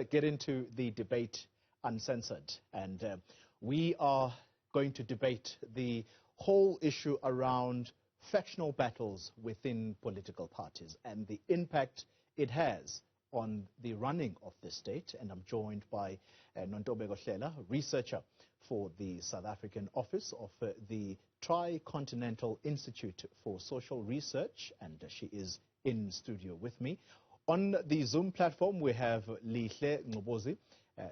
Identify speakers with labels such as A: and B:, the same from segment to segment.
A: get into the debate uncensored, and we are going to debate the whole issue around factional battles within political parties and the impact it has on the running of the state. And I'm joined by Nontobeko Hlela, researcher for the South African office of the Tricontinental Institute for Social Research, and she is in studio with me. On the Zoom platform, we have Lihle Ngobozi,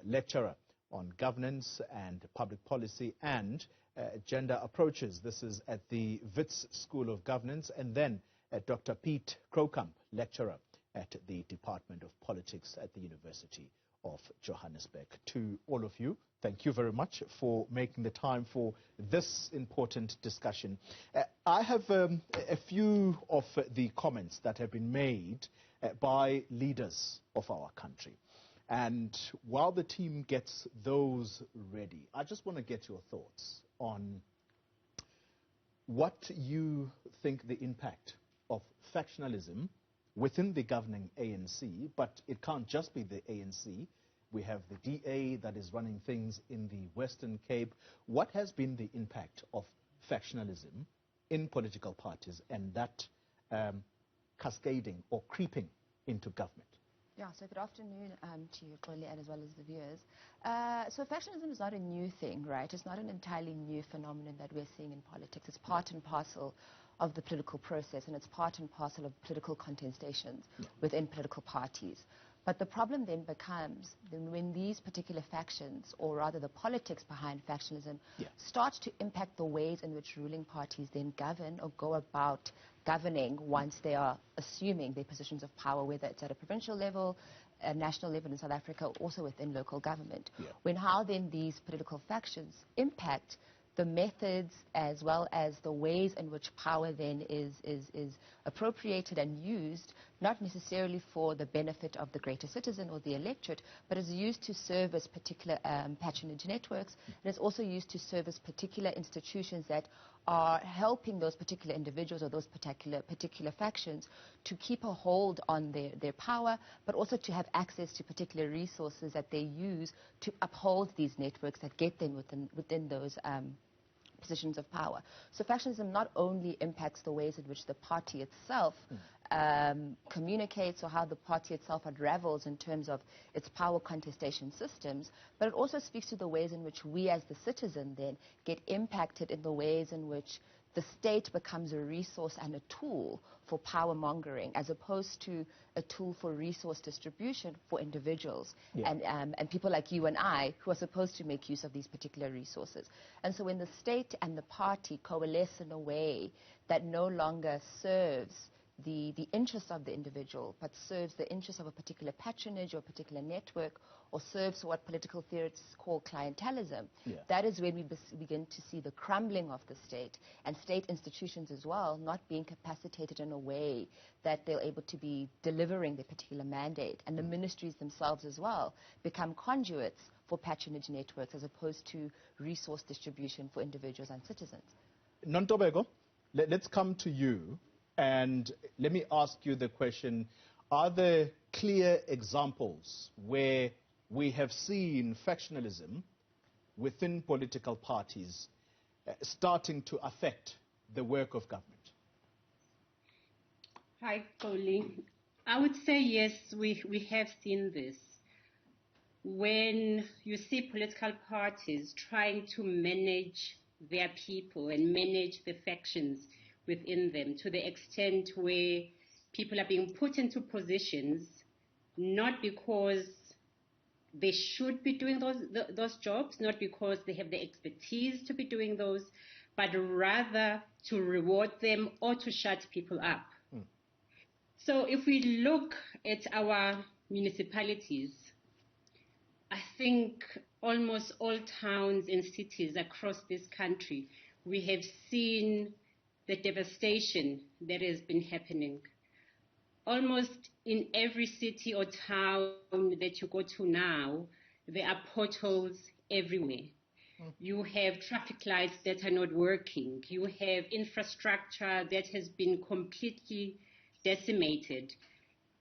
A: lecturer on governance and public policy and gender approaches. This is at the Wits School of Governance. And then Dr. Pete Krokamp, lecturer at the Department of Politics at the University of Johannesburg. To all of you, thank you very much for making the time for this important discussion. I have a few of the comments that have been made by leaders of our country. And while the team gets those ready, I just want to get your thoughts on what you think the impact of factionalism within the governing ANC, but it can't just be the ANC. We have the DA that is running things in the Western Cape. What has been the impact of factionalism in political parties and that cascading or creeping into government?
B: Yeah, so good afternoon to you, Xoli, and as well as the viewers. So factionalism is not a new thing, right? It's not an entirely new phenomenon that we're seeing in politics. It's part and parcel of the political process, and it's part and parcel of political contestations within political parties. But the problem then becomes when these particular factions, or rather the politics behind factionalism, start to impact the ways in which ruling parties then govern or go about governing once they are assuming their positions of power, whether it's at a provincial level, a national level in South Africa, also within local government. When how then these political factions impact the methods as well as the ways in which power then is appropriated and used, not necessarily for the benefit of the greater citizen or the electorate, but is used to service particular patronage networks, and it's also used to service particular institutions that are helping those particular individuals or those particular factions to keep a hold on their power, but also to have access to particular resources that they use to uphold these networks that get them within those positions of power. So factionalism not only impacts the ways in which the party itself communicates or how the party itself unravels in terms of its power contestation systems, but it also speaks to the ways in which we as the citizen then get impacted in the ways in which the state becomes a resource and a tool for power mongering, as opposed to a tool for resource distribution for individuals and people like you and I who are supposed to make use of these particular resources. And so when the state and the party coalesce in a way that no longer serves the interests of the individual, but serves the interests of a particular patronage or a particular network, or serves what political theorists call clientelism, that is when we begin to see the crumbling of the state and state institutions as well not being capacitated in a way that they're able to be delivering their particular mandate, and the ministries themselves as well become conduits for patronage networks as opposed to resource distribution for individuals and citizens.
A: Nontobeko, let's come to you. And let me ask you the question, are there clear examples where we have seen factionalism within political parties starting to affect the work of government?
C: Hi, Xoli. I would say yes, we have seen this. When you see political parties trying to manage their people and manage the factions within them to the extent where people are being put into positions not because they should be doing those jobs, not because they have the expertise to be doing those, but rather to reward them or to shut people up. So if we look at our municipalities, I think almost all towns and cities across this country, we have seen the devastation that has been happening. Almost in every city or town that you go to now, there are potholes everywhere. You have traffic lights that are not working. You have infrastructure that has been completely decimated.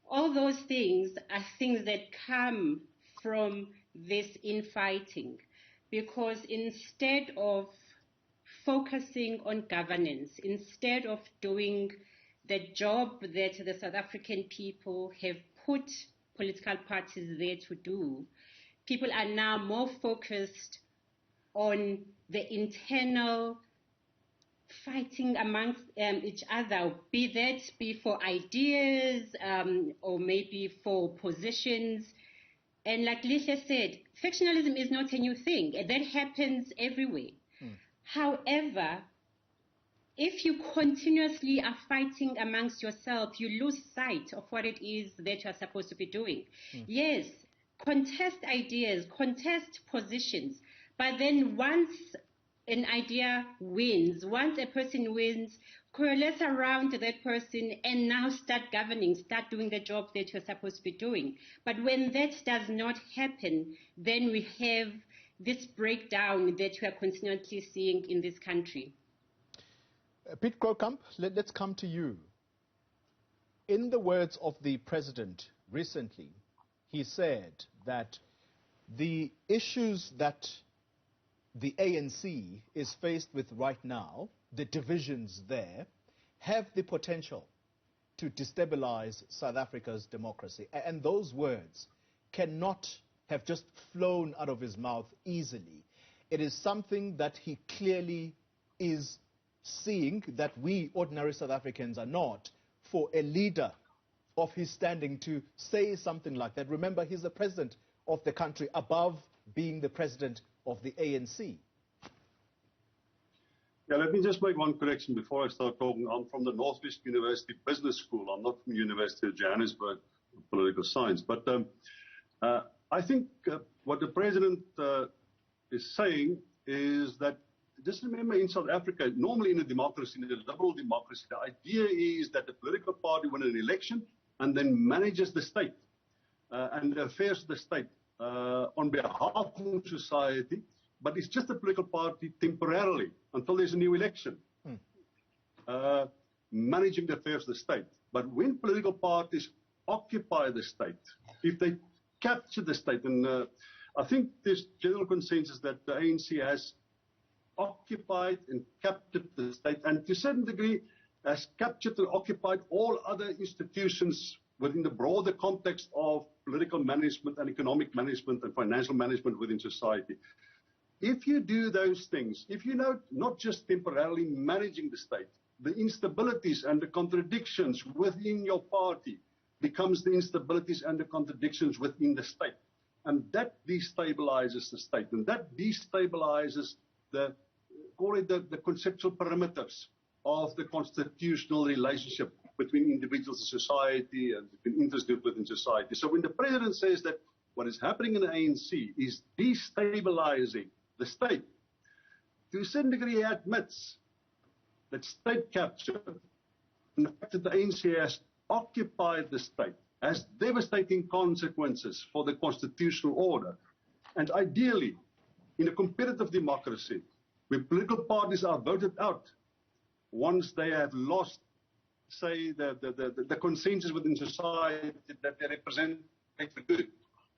C: All those things are things that come from this infighting, because instead of focusing on governance, instead of doing the job that the South African people have put political parties there to do, people are now more focused on the internal fighting amongst each other, be for ideas or maybe for positions. And like Lisha said, factionalism is not a new thing. That happens everywhere. However, if you continuously are fighting amongst yourself, you lose sight of what it is that you are supposed to be doing. Yes, contest ideas, contest positions, but then once an idea wins, once a person wins, coalesce around that person and now start governing, start doing the job that you're supposed to be doing. But when that does not happen, then we have this breakdown that we are continually seeing in this country.
A: Piet Krokamp, let's come to you. In the words of the president recently, he said that the issues that the ANC is faced with right now, the divisions there, have the potential to destabilize South Africa's democracy. And those words cannot have just flown out of his mouth easily. It is something that he clearly is seeing that we ordinary South Africans are not, for a leader of his standing to say something like that. Remember, he's the president of the country above being the president of the ANC.
D: Yeah, let me just make one correction before I start talking. I'm from the Northwest University Business School. I'm not from the University of Johannesburg, political science. But I think what the president is saying is that, just remember, in South Africa, normally in a democracy, in a liberal democracy, the idea is that the political party wins an election and then manages the state and the affairs of the state on behalf of society, but it's just a political party temporarily until there's a new election, managing the affairs of the state. But when political parties occupy the state, if they capture the state, and I think there's general consensus that the ANC has occupied and captured the state, and to a certain degree has captured and occupied all other institutions within the broader context of political management and economic management and financial management within society. If you do those things, if you know not just temporarily managing the state, the instabilities and the contradictions within your party becomes the instabilities and the contradictions within the state. And that destabilizes the state, and that destabilizes the conceptual perimeters of the constitutional relationship between individuals and society and between interest groups within society. So when the president says that what is happening in the ANC is destabilizing the state, to a certain degree he admits that state capture, and the fact that the ANC has occupied the state, has devastating consequences for the constitutional order. And ideally, in a competitive democracy, when political parties are voted out, once they have lost, say, the consensus within society that they represent for good,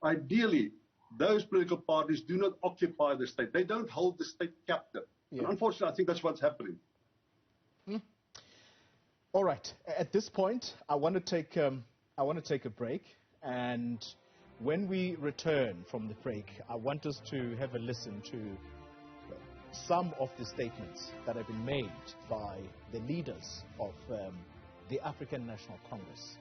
D: ideally, those political parties do not occupy the state. They don't hold the state captive. Yeah. And unfortunately, I think that's what's happening.
A: All right. At this point, I want to take a break, and when we return from the break, I want us to have a listen to some of the statements that have been made by the leaders of the African National Congress.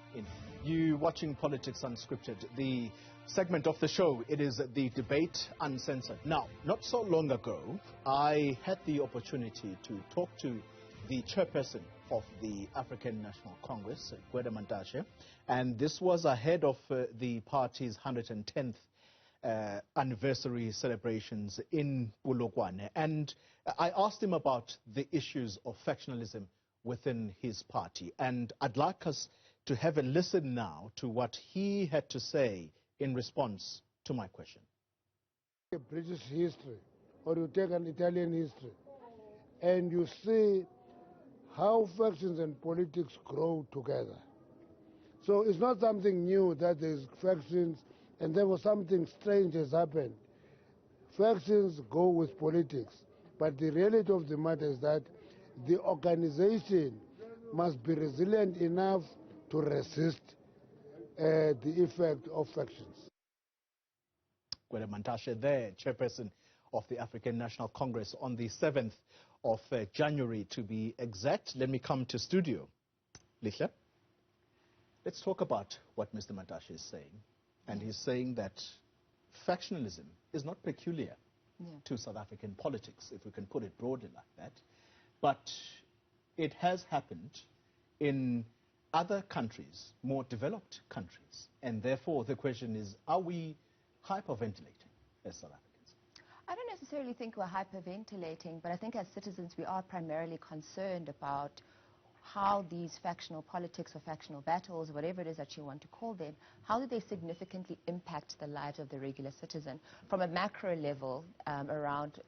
A: You watching Politics Unscripted, the segment of the show, it is the debate uncensored. Now, not so long ago, I had the opportunity to talk to the chairperson of the African National Congress, Gwede Mantashe, and this was ahead of the party's 110th anniversary celebrations in Polokwane. And I asked him about the issues of factionalism within his party. And I'd like us to have a listen now to what he had to say in response to my question.
E: A British history, or you take an Italian history, and you see how factions and politics grow together. So it's not something new that there's factions and therefore something strange has happened. Factions go with politics, but the reality of the matter is that the organization must be resilient enough to resist the effect of factions.
A: Gwede Mantashe there, chairperson of the African National Congress on the 7th of January to be exact. Let me come to studio. Lihle, let's talk about what Mr. Mantashe is saying. And he's saying that factionalism is not peculiar to South African politics, if we can put it broadly like that. But it has happened in other countries, more developed countries. And therefore, the question is, are we hyperventilating as South Africans?
B: I don't necessarily think we're hyperventilating, but I think as citizens we are primarily concerned about how these factional politics or factional battles, whatever it is that you want to call them, how do they significantly impact the lives of the regular citizen from a macro level around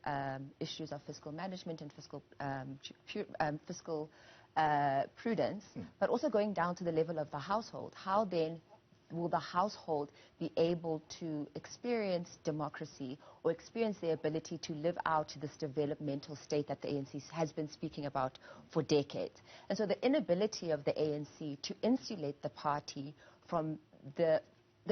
B: issues of fiscal management and fiscal prudence, but also going down to the level of the household. How then will the household be able to experience democracy or experience the ability to live out this developmental state that the ANC has been speaking about for decades? And so the inability of the ANC to insulate the party from the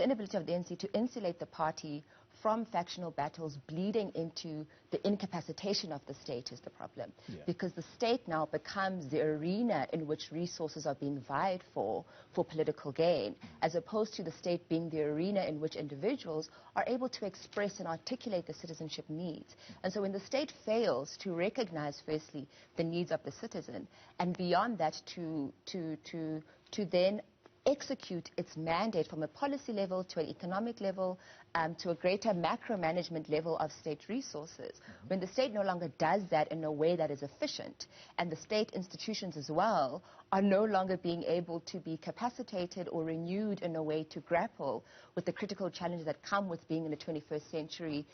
B: inability of the ANC to insulate the party from factional battles bleeding into the incapacitation of the state is the problem. Because the state now becomes the arena in which resources are being vied for political gain, as opposed to the state being the arena in which individuals are able to express and articulate the citizenship needs. And so when the state fails to recognize, firstly, the needs of the citizen, and beyond that to then execute its mandate from a policy level to an economic level to a greater macro management level of state resources. When the state no longer does that in a way that is efficient, and the state institutions as well are no longer being able to be capacitated or renewed in a way to grapple with the critical challenges that come with being in a 21st century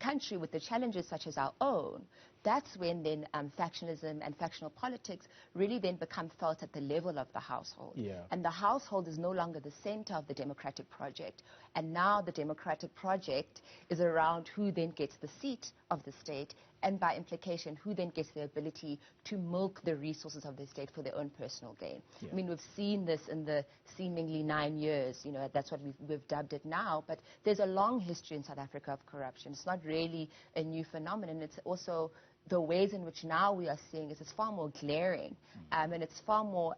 B: country, with the challenges such as our own, that's when then factionalism and factional politics really then become felt at the level of the household. And the household is no longer the center of the democratic project. And now the democratic project is around who then gets the seat of the state, and by implication, who then gets the ability to milk the resources of the state for their own personal gain. I mean, we've seen this in the seemingly 9 years, you know, that's what we've dubbed it now, but there's a long history in South Africa of corruption. It's not really a new phenomenon. It's also the ways in which now we are seeing is far more glaring, and it's far more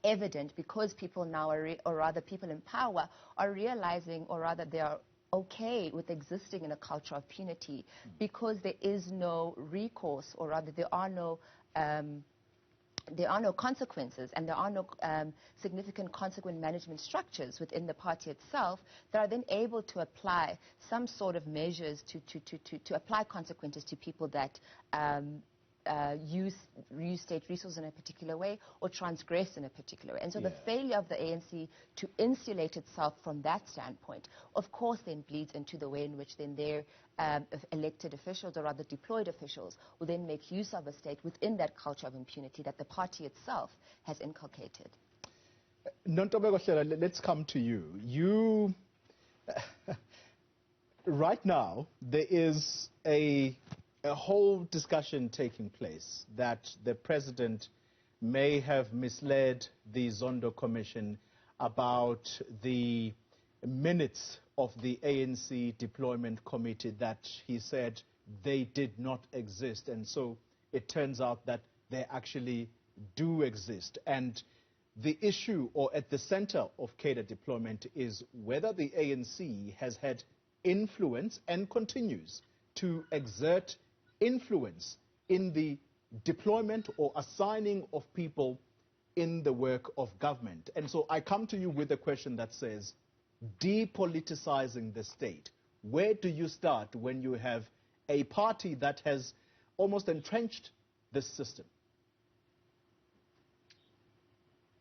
B: evident because people now, or rather people in power, are realizing, or rather they are okay with existing in a culture of punity because there is no recourse, or rather there are no consequences, and there are no significant consequent management structures within the party itself that are then able to apply some sort of measures to apply consequences to people that use state resources in a particular way or transgress in a particular way. And so the failure of the ANC to insulate itself from that standpoint, of course, then bleeds into the way in which then their elected officials, or rather deployed officials, will then make use of a state within that culture of impunity that the party itself has inculcated.
A: Nontobeko Hlela, let's come to you. Right now, there is a whole discussion taking place that the president may have misled the Zondo Commission about the minutes of the ANC deployment committee, that he said they did not exist. And so it turns out that they actually do exist. And the issue, or at the center of cadre deployment, is whether the ANC has had influence and continues to exert influence in the deployment or assigning of people in the work of government. And so I come to you with a question that says, depoliticizing the state, where do you start when you have a party that has almost entrenched this system?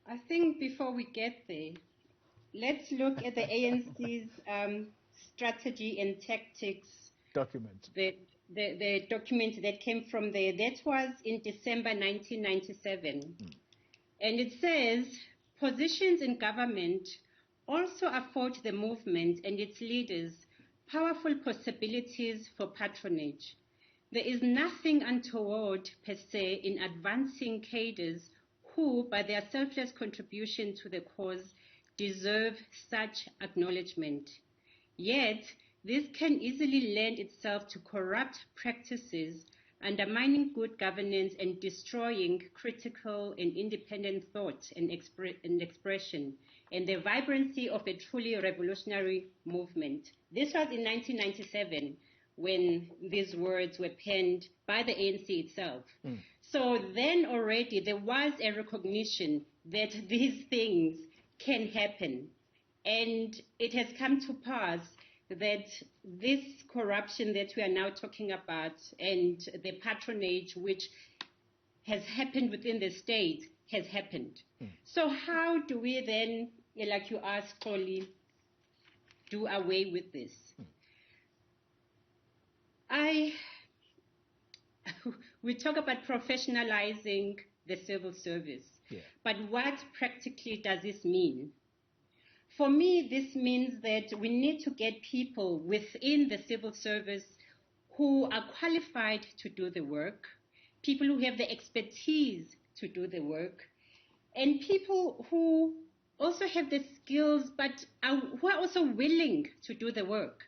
C: I think before we get there, let's look at the ANC's strategy and tactics
A: document.
C: The document that came from there. That was in December 1997. And it says, positions in government also afford the movement and its leaders powerful possibilities for patronage. There is nothing untoward per se in advancing cadres who, by their selfless contribution to the cause, deserve such acknowledgement. Yet, this can easily lend itself to corrupt practices, undermining good governance and destroying critical and independent thought and expression, and the vibrancy of a truly revolutionary movement. This was in 1997 when these words were penned by the ANC itself. So then already there was a recognition that these things can happen. And it has come to pass that this corruption that we are now talking about and the patronage which has happened within the state has happened. So how do we then, like you asked, Xoli, do away with this? We talk about professionalizing the civil service, but what practically does this mean? For me, this means that we need to get people within the civil service who are qualified to do the work, people who have the expertise to do the work, and people who also have the skills but who are also willing to do the work.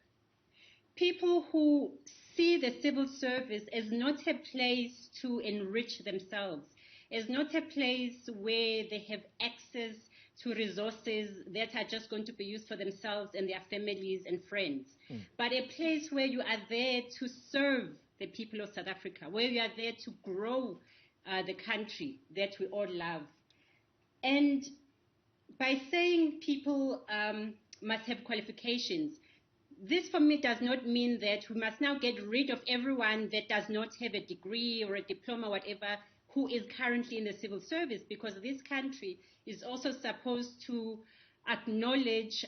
C: People who see the civil service as not a place to enrich themselves, as not a place where they have access to resources that are just going to be used for themselves and their families and friends, but a place where you are there to serve the people of South Africa, where you are there to grow the country that we all love. And by saying people must have qualifications, this for me does not mean that we must now get rid of everyone that does not have a degree or a diploma, whatever, who is currently in the civil service, because this country is also supposed to acknowledge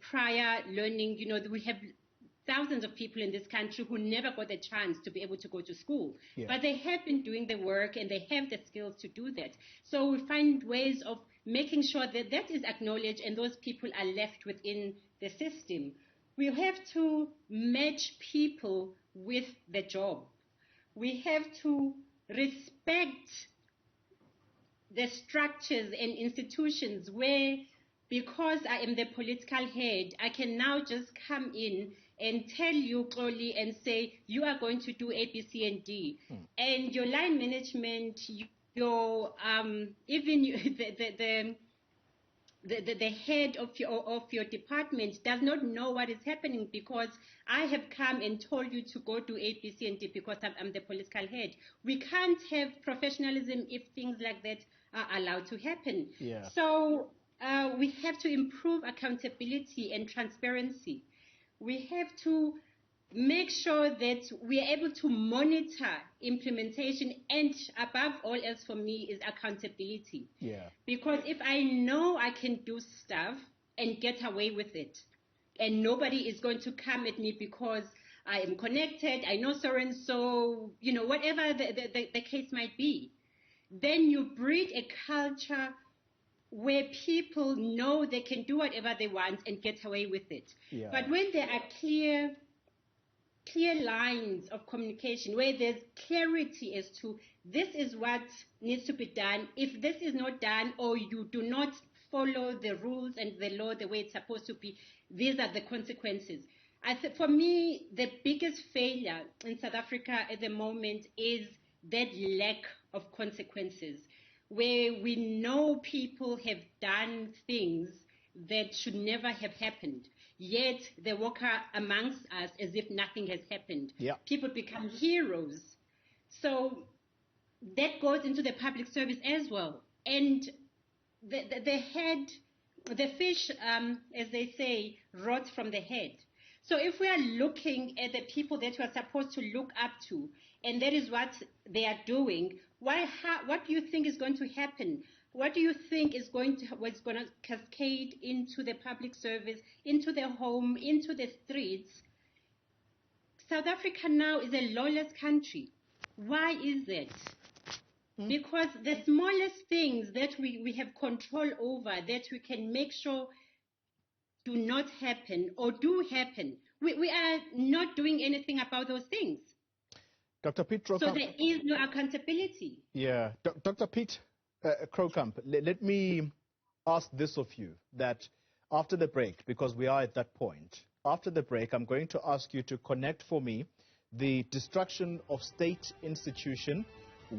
C: prior learning. You know, we have thousands of people in this country who never got a chance to be able to go to school, but they have been doing the work and they have the skills to do that. So we find ways of making sure that that is acknowledged and those people are left within the system. We have to match people with the job. We have to respect the structures and institutions where, because I am the political head, I can now just come in and tell you, Xoli, and say, you are going to do A, B, C, and D. And your line management, your even the head of your department does not know what is happening because I have come and told you to go do A, B, C, and D because I'm the political head. We can't have professionalism if things like that are allowed to happen. So we have to improve accountability and transparency. We have to make sure that we are able to monitor implementation, and above all else for me is accountability. Because if I know I can do stuff and get away with it, and nobody is going to come at me because I am connected, I know so and so, you know, whatever the case might be, then you breed a culture where people know they can do whatever they want and get away with it. But when there are clear lines of communication, where there's clarity as to this is what needs to be done, if this is not done or you do not follow the rules and the law the way it's supposed to be, these are the consequences. For me, the biggest failure in South Africa at the moment is that lack of consequences, where we know people have done things that should never have happened, yet they walk amongst us as if nothing has happened. People become heroes. So that goes into the public service as well. And the fish, as they say, rots from the head. So if we are looking at the people that we are supposed to look up to, and that is what they are doing, what do you think is going to happen? What do you think is going to cascade into the public service, into the home, into the streets? South Africa now is a lawless country. Why is that? Because the smallest things that we have control over, that we can make sure do not happen or do happen, we are not doing anything about those things.
A: Dr. Pete
C: So
A: Krokamp.
C: there is no accountability.
A: Yeah. Dr. Pete Krokamp, let me ask this of you, that after the break, because we are at that point, after the break, I'm going to ask you to connect for me the destruction of state institution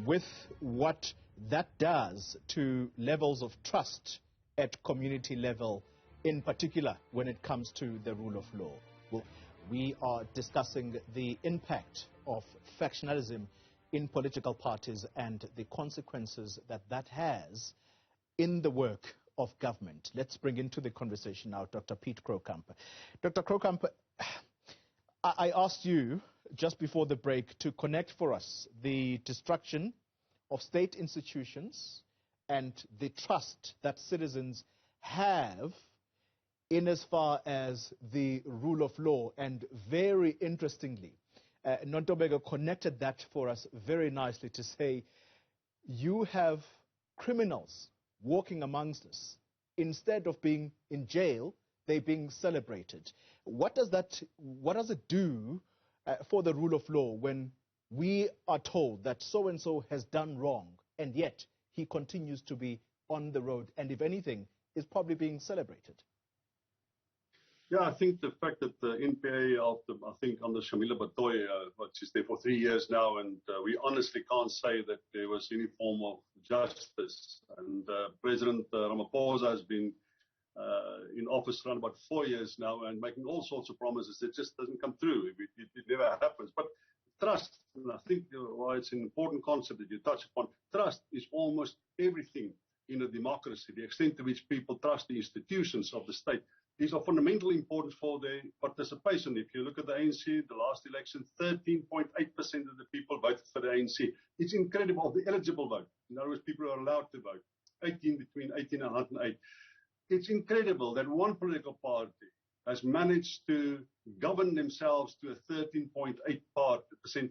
A: with what that does to levels of trust at community level, in particular when it comes to the rule of law. Well, we are discussing the impact of factionalism in political parties and the consequences that that has in the work of government. Let's bring into the conversation now Dr. Pete Krokamp. Dr. Krokamp, I asked you just before the break to connect for us the destruction of state institutions and the trust that citizens have in as far as the rule of law. And very interestingly, Nontobeko connected that for us very nicely to say, you have criminals walking amongst us. Instead of being in jail, they're being celebrated. What does it do for the rule of law when we are told that so-and-so has done wrong, and yet he continues to be on the road, and if anything, is probably being celebrated?
D: Yeah, I think the fact that the NPA, I think under Shamila Batoy, she's there for 3 years now, and we honestly can't say that there was any form of justice. And President Ramaphosa has been in office around about 4 years now and making all sorts of promises that just doesn't come through. It never happens. But trust, and I think why it's an important concept that you touch upon, trust is almost everything in a democracy. The extent to which people trust the institutions of the state is of fundamental importance for their participation. If you look at the ANC, the last election, 13.8% of the people voted for the ANC. It's incredible, the eligible vote. In other words, people are allowed to vote, between 18 and 108. It's incredible that one political party has managed to govern themselves to a 13.8%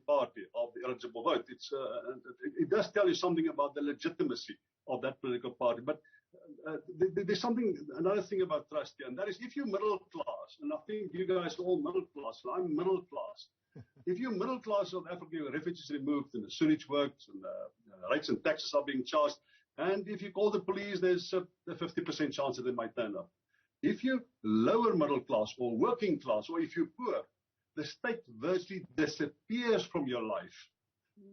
D: party of the eligible vote. It does tell you something about the legitimacy of that political party. But there's another thing about trust here, and that is if you're middle class, and I think you guys are all middle class, and I'm middle class. If you're middle class South Africa, your refugees removed, and the sewage works, and rates and taxes are being charged, and if you call the police, there's a 50% chance that they might turn up. If you're lower middle class or working class, or if you're poor, the state virtually disappears from your life.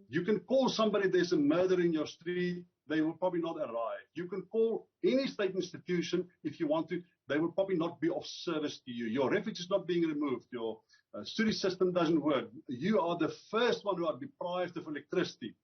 D: You can call somebody, there's a murder in your street, they will probably not arrive. You can call any state institution if you want to, they will probably not be of service to you. Your refuge is not being removed, your sewage system doesn't work. You are the first one who are deprived of electricity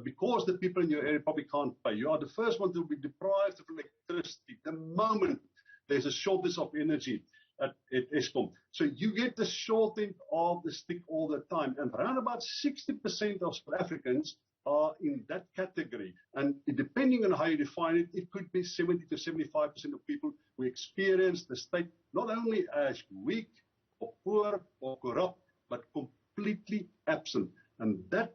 D: because the people in your area probably can't pay. You are the first one to be deprived of electricity the moment there's a shortage of energy at Eskom. So you get the short end of the stick all the time. And around about 60% of South Africans are in that category. And depending on how you define it, it could be 70 to 75% of people who experience the state not only as weak or poor or corrupt, but completely absent. And that,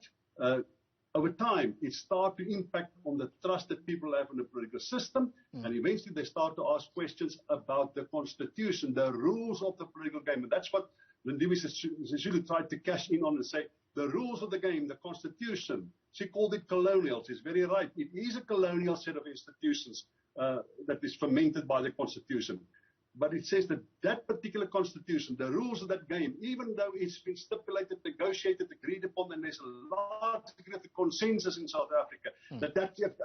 D: over time, it starts to impact on the trust that people have in the political system, and eventually they start to ask questions about the constitution, the rules of the political game. And that's what Lindiwe Sisulu tried to cash in on and say, the rules of the game, the constitution. She called it colonial. She's very right. It is a colonial set of institutions that is fermented by the constitution. But it says that that particular constitution, the rules of that game, even though it's been stipulated, negotiated, agreed upon, and there's a large degree of consensus in South Africa, that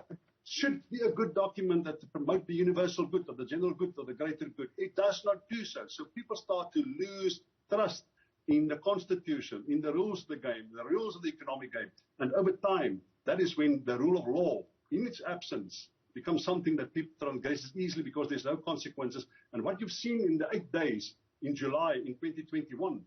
D: should be a good document that to promote the universal good or the general good or the greater good. It does not do so. So people start to lose trust in the constitution, in the rules of the game, the rules of the economic game. And over time, that is when the rule of law, in its absence, becomes something that people transgress easily because there's no consequences. And what you've seen in the 8 days in July in 2021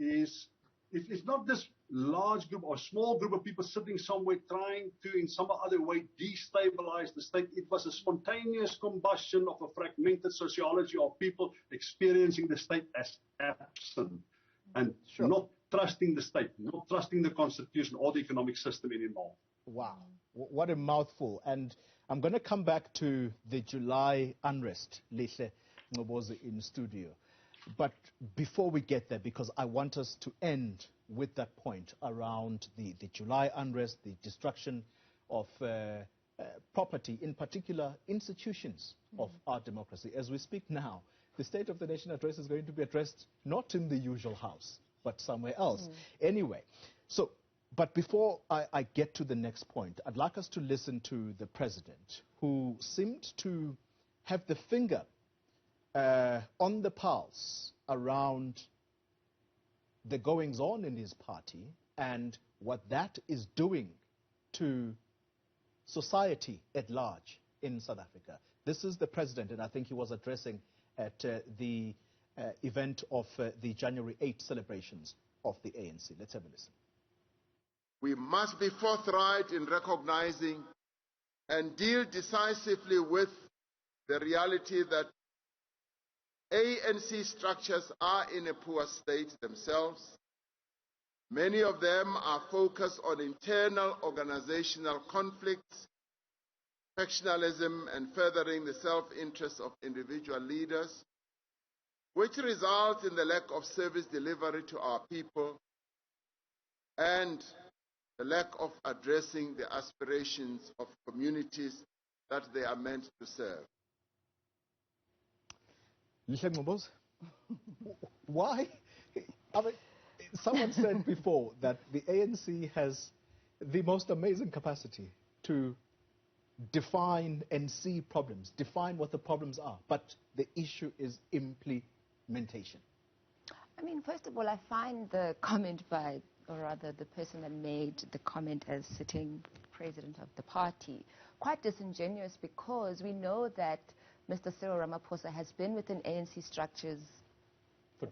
D: is it's not this large group or small group of people sitting somewhere trying to, in some other way, destabilize the state. It was a spontaneous combustion of a fragmented sociology of people experiencing the state as absent and not trusting the state, not trusting the constitution or the economic system anymore.
A: Wow, what a mouthful. And I'm going to come back to the July unrest, Lihle. Ngobozi in studio. But before we get there, because I want us to end with that point around the July unrest, the destruction of property, in particular institutions of our democracy. As we speak now, the State of the Nation address is going to be addressed not in the usual house, but somewhere else. Anyway, so, but before I get to the next point, I'd like us to listen to the President, who seemed to have the finger on the pulse around the goings-on in his party and what that is doing to society at large in South Africa. This is the President, and I think he was addressing at the event of the January 8 celebrations of the ANC. Let's have a listen.
F: We must be forthright in recognizing and deal decisively with the reality that ANC structures are in a poor state themselves. Many of them are focused on internal organizational conflicts, factionalism, and furthering the self-interest of individual leaders, which result in the lack of service delivery to our people and the lack of addressing the aspirations of communities that they are meant to serve.
A: Why? I mean, someone said before that the ANC has the most amazing capacity to define and see problems, define what the problems are, but the issue is implementation.
B: I mean, first of all, I find the comment by, or rather the person that made the comment as sitting president of the party, quite disingenuous, because we know that Mr. Cyril Ramaphosa has been within ANC structures for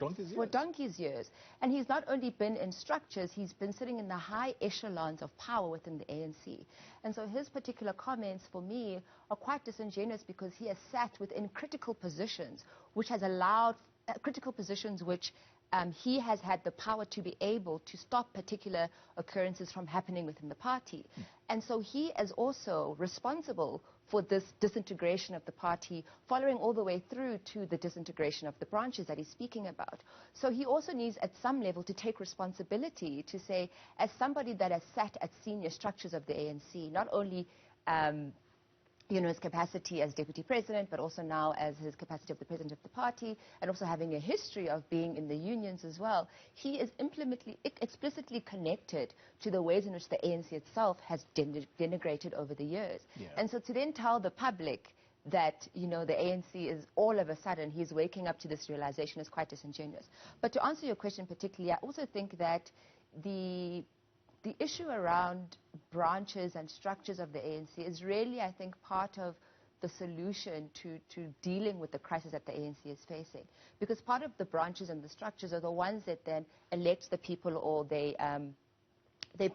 B: donkey's years. And he's not only been in structures, he's been sitting in the high echelons of power within the ANC. And so his particular comments, for me, are quite disingenuous, because he has sat within critical positions, which has allowed, critical positions which he has had the power to be able to stop particular occurrences from happening within the party. And so he is also responsible for this disintegration of the party, following all the way through to the disintegration of the branches that he's speaking about. So he also needs, at some level, to take responsibility to say, as somebody that has sat at senior structures of the ANC, not only his capacity as deputy president, but also now as his capacity of the president of the party, and also having a history of being in the unions as well, he is explicitly connected to the ways in which the ANC itself has denigrated over the years. And so to then tell the public that, the ANC is all of a sudden, he's waking up to this realization, is quite disingenuous. But to answer your question particularly, I also think that the issue around branches and structures of the ANC is really, I think, part of the solution to dealing with the crisis that the ANC is facing. Because part of the branches and the structures are the ones that then elect the people, or they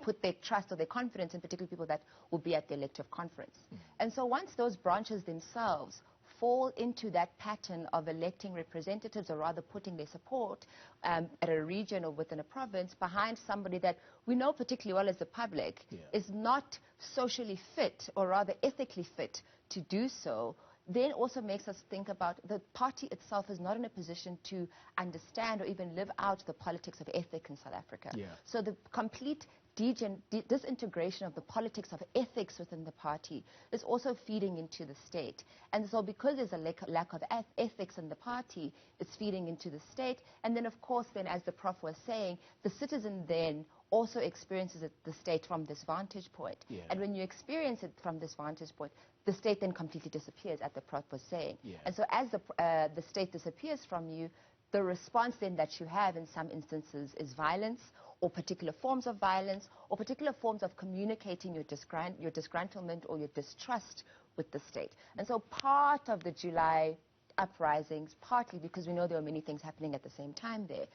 B: put their trust or their confidence in particular people that will be at the elective conference. And so once those branches themselves fall into that pattern of electing representatives, or rather putting their support at a region or within a province behind somebody that we know particularly well as the public is not socially fit, or rather ethically fit to do so, then also makes us think about the party itself is not in a position to understand or even live out the politics of ethics in South Africa. So the complete disintegration of the politics of ethics within the party is also feeding into the state. And so because there's a lack of ethics in the party, it's feeding into the state. And then, of course, then, as the Prof was saying, the citizen then also experiences the state from this vantage point. And when you experience it from this vantage point, the state then completely disappears, as the Prof was saying. And so as the state disappears from you, the response then that you have in some instances is violence, or particular forms of violence, or particular forms of communicating your disgruntlement or your distrust with the state. And so part of the July uprisings, partly because we know there were many things happening at the same time there,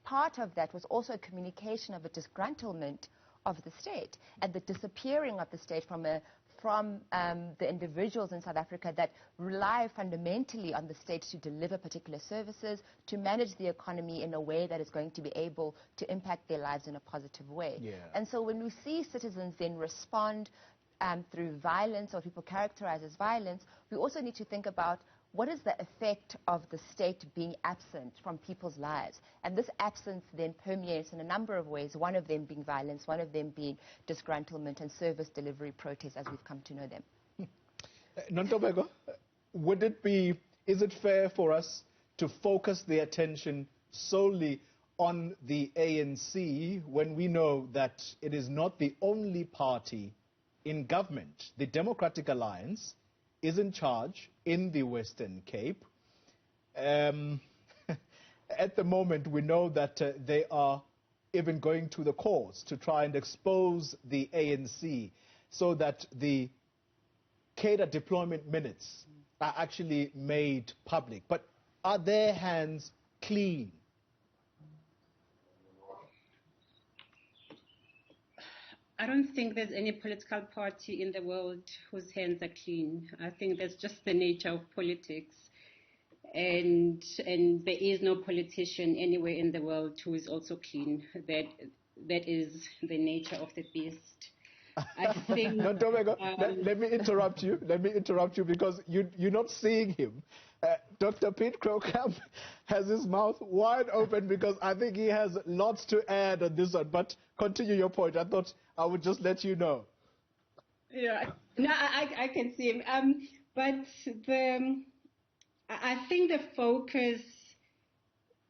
B: part of that was also a communication of a disgruntlement of the state and the disappearing of the state from the individuals in South Africa that rely fundamentally on the state to deliver particular services, to manage the economy in a way that is going to be able to impact their lives in a positive way. And so when we see citizens then respond through violence, or people characterize as violence, we also need to think about what is the effect of the state being absent from people's lives? And this absence then permeates in a number of ways, one of them being violence, one of them being disgruntlement and service delivery protests as we've come to know them.
A: Nontobeko, is it fair for us to focus the attention solely on the ANC when we know that it is not the only party in government? The Democratic Alliance is in charge in the Western Cape. At the moment, we know that they are even going to the courts to try and expose the ANC so that the cadre deployment minutes are actually made public. But are their hands clean?
C: I don't think there's any political party in the world whose hands are clean. I think that's just the nature of politics. And there is no politician anywhere in the world who is also clean. That is the nature of the beast. I think...
A: No, Tomego, let me interrupt you. Let me interrupt you because you're not seeing him. Dr. Pete Crocamp has his mouth wide open because I think he has lots to add on this one. But continue your point. I thought I would just let you know.
C: Yeah, no, I can see him. But I think the focus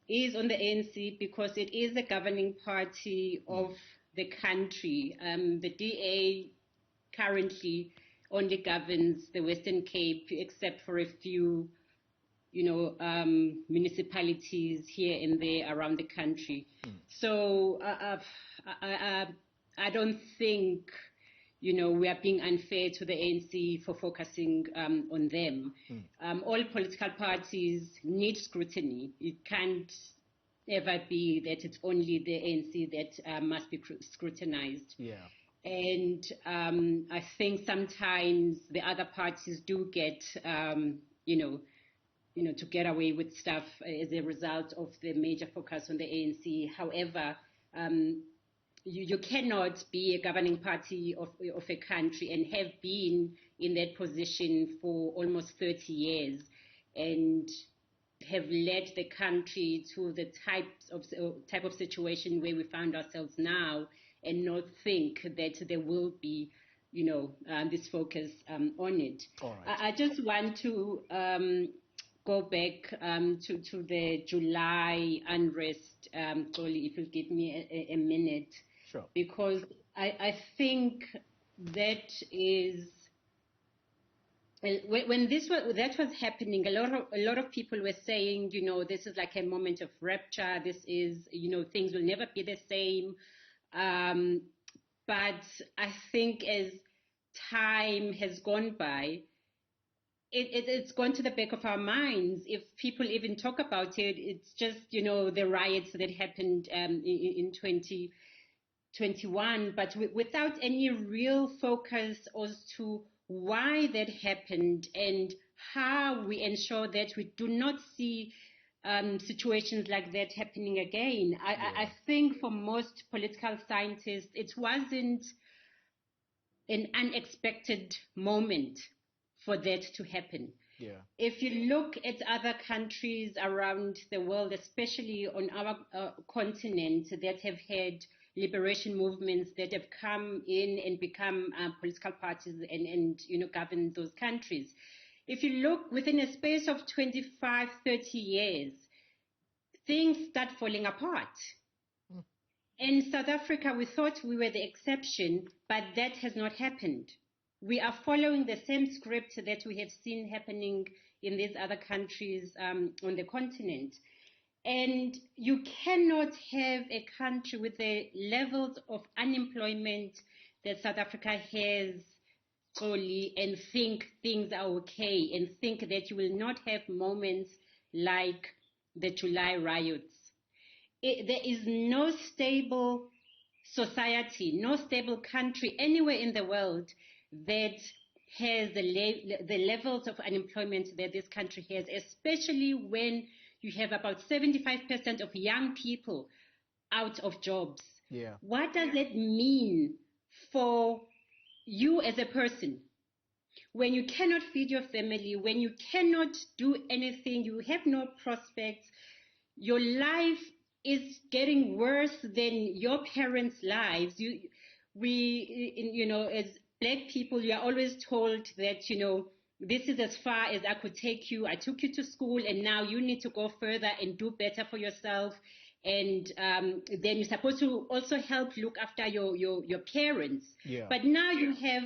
C: is on the ANC because it is the governing party of the country. The DA currently only governs the Western Cape, except for a few, municipalities here and there around the country. So I don't think, we are being unfair to the ANC for focusing on them. All political parties need scrutiny. It can't ever be that it's only the ANC that must be scrutinized.
A: Yeah.
C: And I think sometimes the other parties do get, to get away with stuff as a result of the major focus on the ANC. However, you cannot be a governing party of a country and have been in that position for almost 30 years and have led the country to the type of situation where we find ourselves now and not think that there will be, this focus on it.
A: All right.
C: I just want to go back to the July unrest, Xoli, if you'll give me a minute.
A: Sure.
C: Because I think that is... When that was happening, a lot of people were saying, this is like a moment of rapture. This is, things will never be the same. But I think as time has gone by, it's gone to the back of our minds. If people even talk about it, it's just, the riots that happened in 2021, but without any real focus as to why that happened and how we ensure that we do not see situations like that happening again. I think for most political scientists, it wasn't an unexpected moment for that to happen.
A: Yeah.
C: If you look at other countries around the world, especially on our continent that have had liberation movements that have come in and become political parties and govern those countries. If you look within a space of 25, 30 years, things start falling apart. In South Africa, we thought we were the exception, but that has not happened. We are following the same script that we have seen happening in these other countries on the continent. And you cannot have a country with the levels of unemployment that South Africa has, Xoli, and think things are okay and think that you will not have moments like the July riots. There is no stable society, no stable country anywhere in the world that has the levels of unemployment that this country has, especially when you have about 75% of young people out of jobs.
A: Yeah.
C: What does it mean for you as a person? when you cannot feed your family, when you cannot do anything, you have no prospects, your life is getting worse than your parents' lives. As black people, you are always told that, this is as far as I could take you. I took you to school, and now you need to go further and do better for yourself. And then you're supposed to also help look after your parents.
A: Yeah.
C: But now you have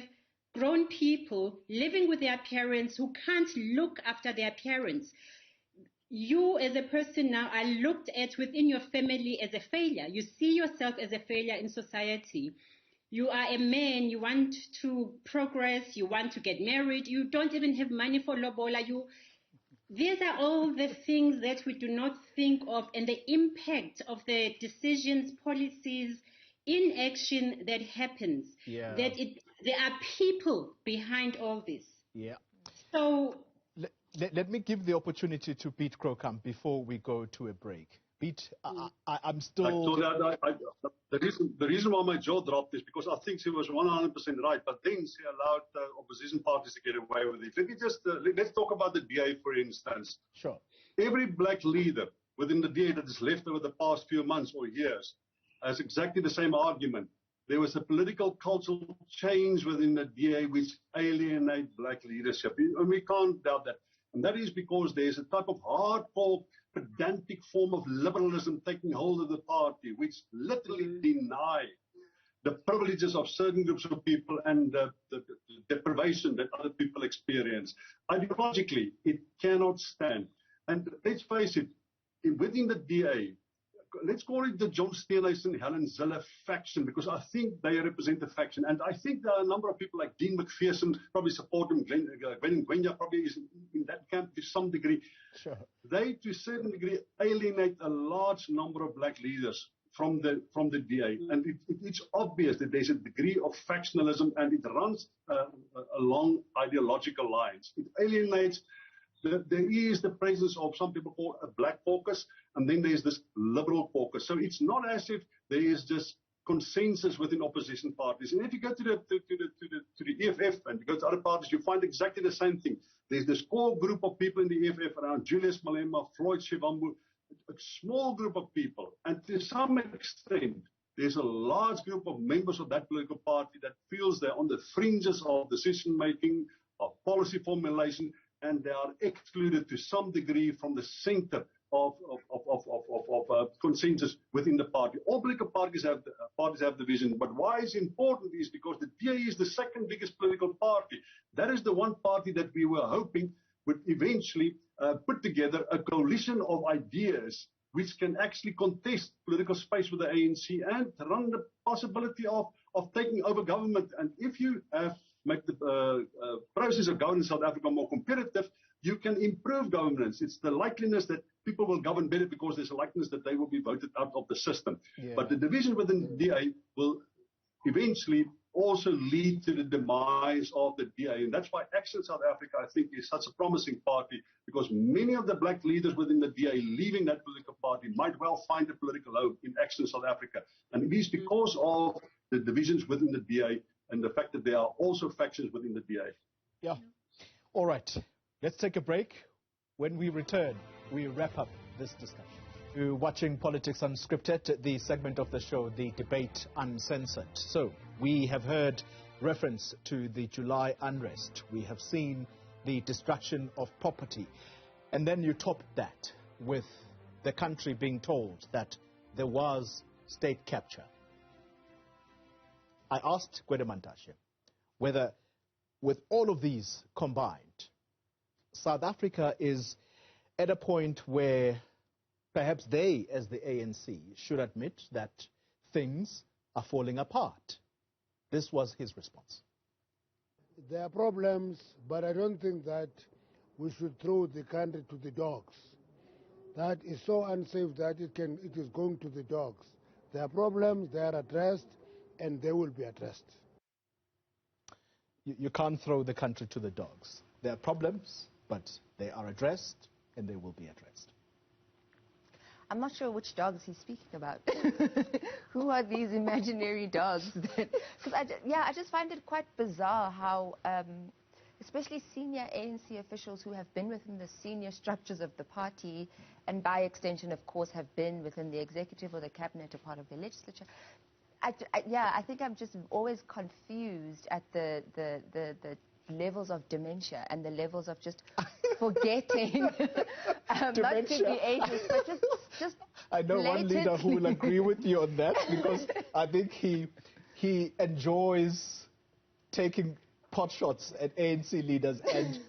C: grown people living with their parents who can't look after their parents. You as a person now are looked at within your family as a failure. You see yourself as a failure in society. You are a man, you want to progress, you want to get married, you don't even have money for lobola. These are all the things that we do not think of, and the impact of the decisions, policies, inaction that happens.
A: Yeah.
C: There are people behind all this.
A: Yeah.
C: So
A: let me give the opportunity to Pete Crocombe before we go to a break. Pete, I'm still...
D: The reason why my jaw dropped is because I think she was 100% right, but then she allowed opposition parties to get away with it. Let me just, let's talk about the DA, for instance.
A: Sure.
D: Every black leader within the DA that is left over the past few months or years has exactly the same argument. There was a political cultural change within the DA which alienate black leadership. And we can't doubt that. And that is because there's a type of hardcore, pedantic form of liberalism taking hold of the party, which literally deny the privileges of certain groups of people and the deprivation that other people experience. Ideologically, it cannot stand. And let's face it, within the DA, let's call it the John Steenhuisen, Helen Zille faction, because I think they represent the faction. And I think there are a number of people like Dean McPherson probably support them. Gwen Ngwenya probably is in that camp to some degree.
A: Sure.
D: They, to a certain degree, alienate a large number of black leaders from the DA. And it's obvious that there's a degree of factionalism, and it runs along ideological lines. It alienates. There is the presence of some people call a black caucus, and then there's this liberal caucus. So it's not as if there is just consensus within opposition parties. And if you go to the EFF and you go to other parties, you find exactly the same thing. There's this core group of people in the EFF around Julius Malema, Floyd Shivambu, a small group of people. And to some extent, there's a large group of members of that political party that feels they're on the fringes of decision-making, of policy formulation, and they are excluded to some degree from the center of consensus within the party. All political parties have division, but why it's important is because the DA is the second biggest political party. That is the one party that we were hoping would eventually put together a coalition of ideas which can actually contest political space with the ANC and run the possibility of taking over government. And if you make the process of governance in South Africa more competitive, you can improve governance. It's the likeliness that people will govern better because there's a likeliness that they will be voted out of the system.
A: Yeah.
D: But the division within the DA will eventually also lead to the demise of the DA. And that's why Action South Africa, I think, is such a promising party, because many of the black leaders within the DA leaving that political party might well find a political home in Action South Africa. And it is because of the divisions within the DA and the fact that there are also factions within the DA.
A: Yeah. All right. Let's take a break. When we return, we wrap up this discussion. You're watching Politics Unscripted, the segment of the show, the debate uncensored. So, we have heard reference to the July unrest. We have seen the destruction of property. And then you top that with the country being told that there was state capture. I asked Gwedemantashe whether, with all of these combined, South Africa is at a point where perhaps they, as the ANC, should admit that things are falling apart. This was his response.
E: There are problems, but I don't think that we should throw the country to the dogs. That is so unsafe that it is going to the dogs. There are problems, they are addressed, and they will be addressed.
A: You can't throw the country to the dogs. There are problems, but they are addressed, and they will be addressed.
B: I'm not sure which dogs he's speaking about. Who are these imaginary dogs? Because I just find it quite bizarre how especially senior ANC officials who have been within the senior structures of the party, and by extension, of course, have been within the executive or the cabinet or part of the legislature. I think I'm just always confused at the levels of dementia and the levels of just forgetting, not to be ageist, but just
A: I know one leader who will agree with you on that, because I think he enjoys taking pot shots at ANC leaders, and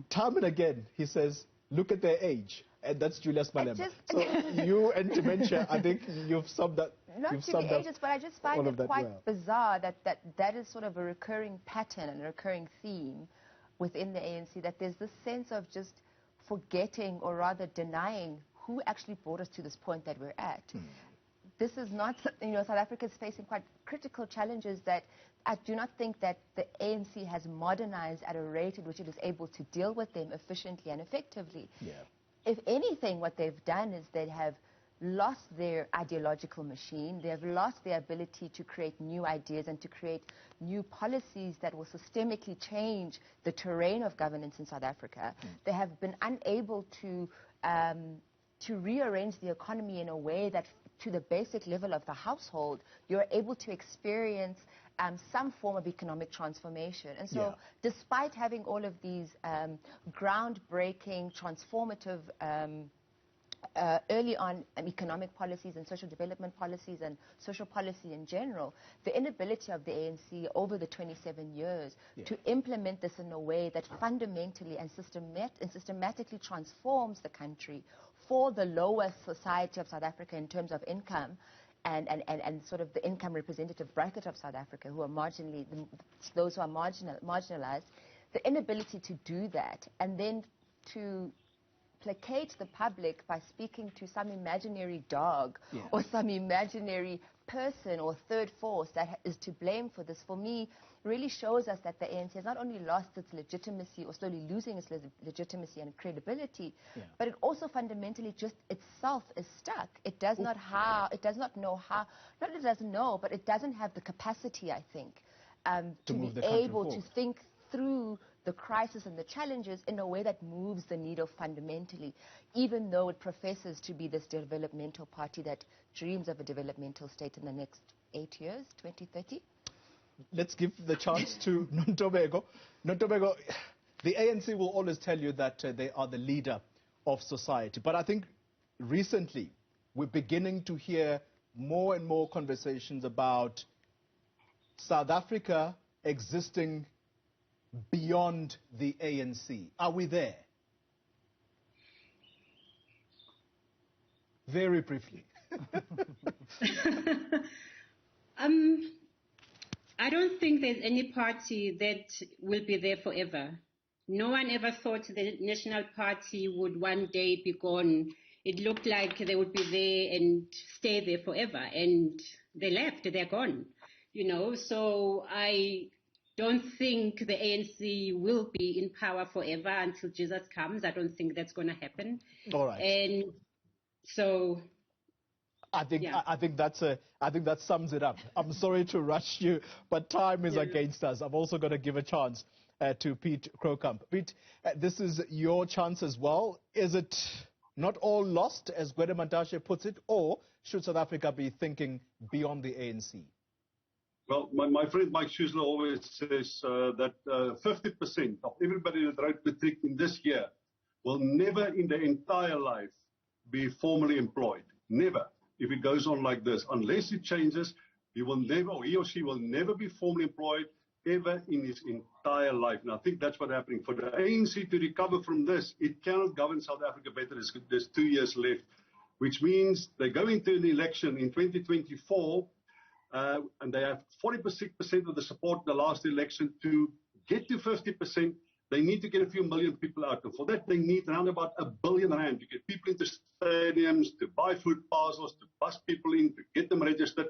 A: time and again he says, look at their age, and that's Julius Malema. So you and dementia, I think you've summed that.
B: Not to be ageist, but I just find it quite bizarre that is sort of a recurring pattern and a recurring theme within the ANC, that there's this sense of just forgetting, or rather denying, who actually brought us to this point that we're at. This is not, South Africa is facing quite critical challenges that I do not think that the ANC has modernized at a rate at which it is able to deal with them efficiently and effectively.
A: Yeah.
B: If anything, what they've done is they have lost their ideological machine. They have lost their ability to create new ideas and to create new policies that will systemically change the terrain of governance in South Africa. They have been unable to rearrange the economy in a way that, to the basic level of the household, you're able to experience some form of economic transformation. And so despite having all of these groundbreaking, transformative early on economic policies and social development policies and social policy in general, the inability of the ANC over the 27 years to implement this in a way that fundamentally and systematically transforms the country for the lower society of South Africa in terms of income and sort of the income representative bracket of South Africa, who are those who are marginalized, the inability to do that, and then to placate the public by speaking to some imaginary dog or some imaginary person or third force that is to blame for this, for me, really shows us that the ANC has not only lost its legitimacy, or slowly losing its legitimacy and credibility, but it also fundamentally just itself is stuck. It does not know how, not that it doesn't know, but it doesn't have the capacity, I think, to be able to think through the crisis and the challenges in a way that moves the needle fundamentally, even though it professes to be this developmental party that dreams of a developmental state in the next 8 years, 2030.
A: Let's give the chance to Nontobeko. Nontobeko, the ANC will always tell you that they are the leader of society, but I think recently we're beginning to hear more and more conversations about South Africa existing beyond the ANC. Are we there? Very briefly.
C: I don't think there's any party that will be there forever. No one ever thought the National Party would one day be gone. It looked like they would be there and stay there forever, and they left, they're gone. So I don't think the ANC will be in power forever until Jesus comes. I don't think that's going to happen.
A: All right.
C: And so
A: I think that sums it up. I'm sorry to rush you, but time is against us. I'm also going to give a chance to Pete Krokamp. Pete, this is your chance as well. Is it not all lost, as Gwede Mantashe puts it, or should South Africa be thinking beyond the ANC?
D: Well, my friend Mike Schuessler always says that 50% of everybody that wrote matric in this year will never in their entire life be formally employed. Never. If it goes on like this, unless it changes, he will never, or he or she will never be formally employed ever in his entire life. And I think that's what's happening. For the ANC to recover from this, it cannot govern South Africa better. There's 2 years left, which means they go into an election in 2024, and they have 46% of the support in the last election. To get to 50%, they need to get a few million people out. And for that, they need around about R1 billion to get people into stadiums, to buy food parcels, to bus people in, to get them registered.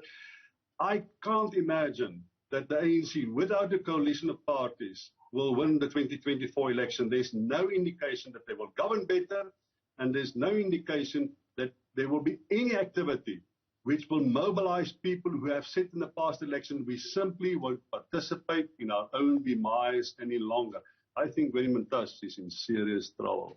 D: I can't imagine that the ANC, without a coalition of parties, will win the 2024 election. There's no indication that they will govern better, and there's no indication that there will be any activity which will mobilize people who have said in the past election, we simply won't participate in our own demise any longer. I think when Mentas is in serious trouble.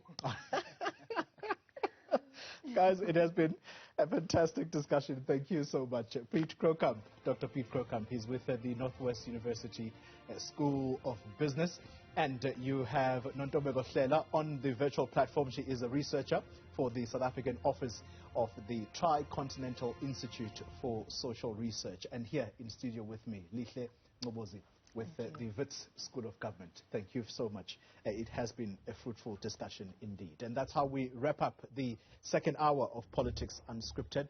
A: Guys, it has been a fantastic discussion. Thank you so much. Pete Krokamp, Dr. Pete Krokamp, he's with the Northwest University School of Business. And you have Nontomego Hlela on the virtual platform. She is a researcher for the South African office of the Tri-Continental Institute for Social Research. And here in studio with me, Lihle Ngobozi, with the Wits School of Government. Thank you so much. It has been a fruitful discussion indeed. And that's how we wrap up the second hour of Politics Unscripted.